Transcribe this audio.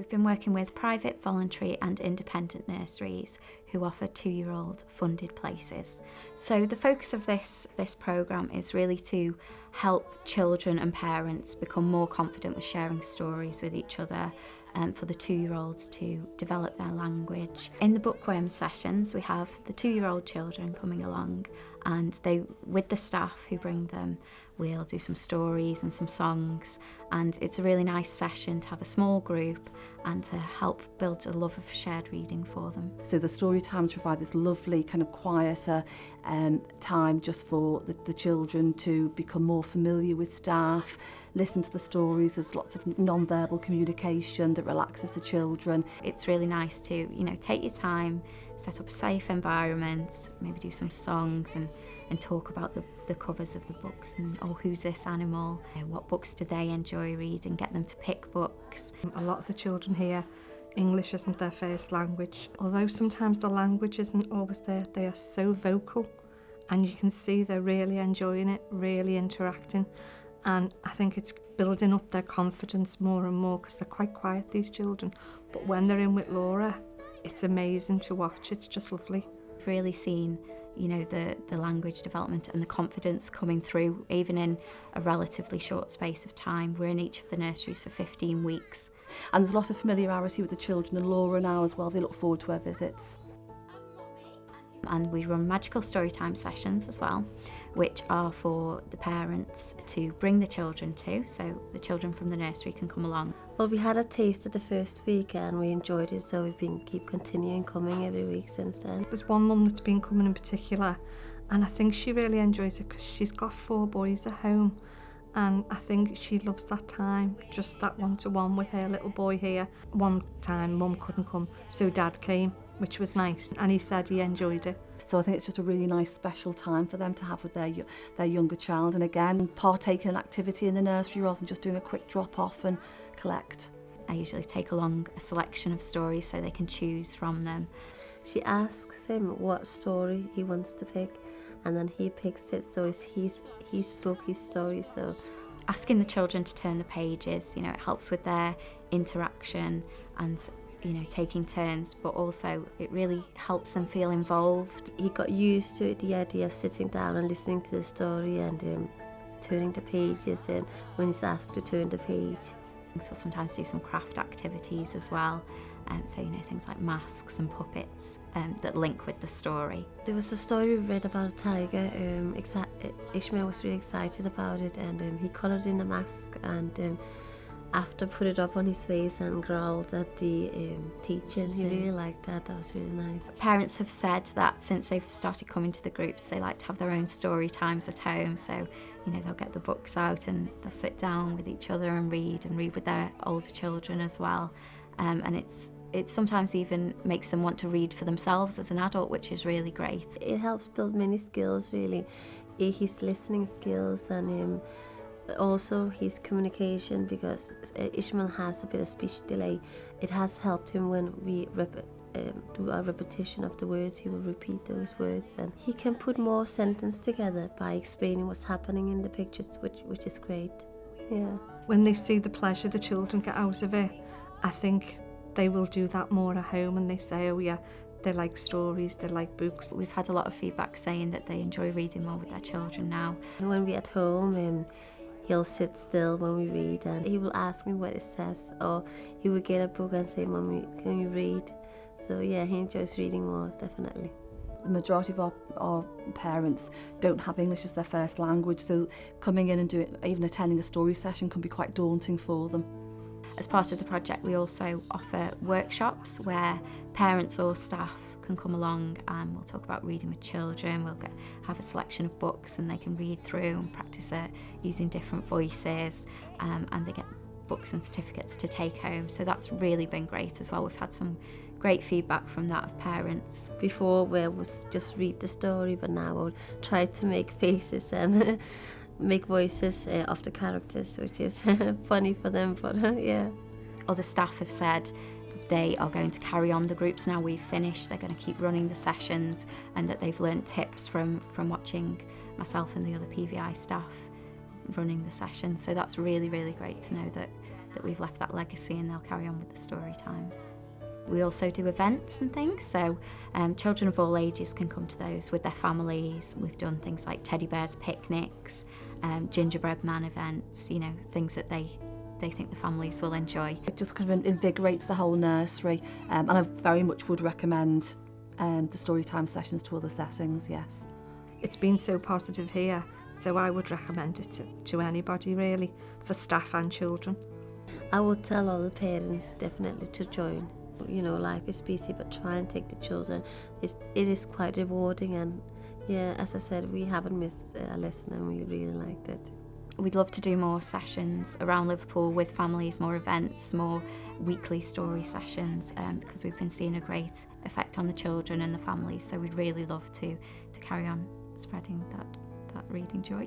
We've been working with private, voluntary and independent nurseries who offer 2-year-old funded places. So the focus of this programme is really to help children and parents become more confident with sharing stories with each other, for the 2-year-olds to develop their language. In the bookworm sessions, we have the 2-year-old children coming along, and they, with the staff who bring them, we'll do some stories and some songs, and it's a really nice session to have a small group and to help build a love of shared reading for them. So the story times provide this lovely kind of quieter time just for the children to become more familiar with staff, listen to the stories. There's lots of non-verbal communication that relaxes the children. It's really nice to, take your time, set up a safe environment, maybe do some songs and talk about the covers of the books and, who's this animal? What books do they enjoy reading? Get them to pick books. A lot of the children here, English isn't their first language. Although sometimes the language isn't always there, they are so vocal and you can see they're really enjoying it, really interacting. And I think it's building up their confidence more and more because they're quite quiet, these children. But when they're in with Laura, it's amazing to watch. It's just lovely. I've really seen, the language development and the confidence coming through, even in a relatively short space of time. We're in each of the nurseries for 15 weeks. And there's a lot of familiarity with the children and Laura now as well. They look forward to her visits. And we run magical storytime sessions as well, which are for the parents to bring the children to, so the children from the nursery can come along. Well, we had a taste of the first week and we enjoyed it, so we've keep continuing coming every week since then. There's one mum that's been coming in particular, and I think she really enjoys it because she's got 4 boys at home, and I think she loves that time, just that one-to-one with her little boy here. One time mum couldn't come, so dad came, which was nice, and he said he enjoyed it. So I think it's just a really nice special time for them to have with their younger child, and again partake in an activity in the nursery rather than just doing a quick drop off and collect. I usually take along a selection of stories so they can choose from them. She asks him what story he wants to pick, and then he picks it, so it's his book, his story. So asking the children to turn the pages, it helps with their interaction and taking turns, but also it really helps them feel involved. He got used to it, the idea of sitting down and listening to the story and turning the pages when he's asked to turn the page. So sometimes do some craft activities as well, so things like masks and puppets that link with the story. There was a story we read about a tiger. Ishmael was really excited about it, and he coloured in a mask and after put it up on his face and growled at the teachers. He really liked that. That was really nice. Parents have said that since they've started coming to the groups, they like to have their own story times at home. So, they'll get the books out and they'll sit down with each other and read with their older children as well. And it sometimes even makes them want to read for themselves as an adult, which is really great. It helps build many skills, really. His listening skills and also his communication, because Ishmael has a bit of speech delay. It has helped him when we do a repetition of the words. He will repeat those words, and he can put more sentences together by explaining what's happening in the pictures, which is great. Yeah. When they see the pleasure the children get out of it, I think they will do that more at home, and they say, oh yeah, they like stories, they like books. We've had a lot of feedback saying that they enjoy reading more with their children now. When we're at home, he'll sit still when we read and he will ask me what it says, or he will get a book and say, Mommy, can you read? So yeah, he enjoys reading more, definitely. The majority of our parents don't have English as their first language, so coming in and even attending a story session can be quite daunting for them. As part of the project, we also offer workshops where parents or staff can come along and we'll talk about reading with children. We'll have a selection of books and they can read through and practice using different voices, and they get books and certificates to take home. So that's really been great as well. We've had some great feedback from that of parents. Before where was just read the story, but now I'll try to make faces and make voices of the characters, which is funny for them, but yeah. Other staff have said they are going to carry on the groups now we've finished. They're going to keep running the sessions, and that they've learnt tips from watching myself and the other PVI staff running the session. So that's really, really great to know that that we've left that legacy and they'll carry on with the story times. We also do events and things, so children of all ages can come to those with their families. We've done things like teddy bears picnics, gingerbread man events, you know, things that they think the families will enjoy. It just kind of invigorates the whole nursery, and I very much would recommend the storytime sessions to other settings, yes. It's been so positive here, so I would recommend it to anybody really, for staff and children. I would tell all the parents definitely to join. You know, life is busy, but try and take the children. It is quite rewarding, and yeah, as I said, we haven't missed a lesson and we really liked it. We'd love to do more sessions around Liverpool with families, more events, more weekly story sessions, because we've been seeing a great effect on the children and the families, so we'd really love to carry on spreading that reading joy.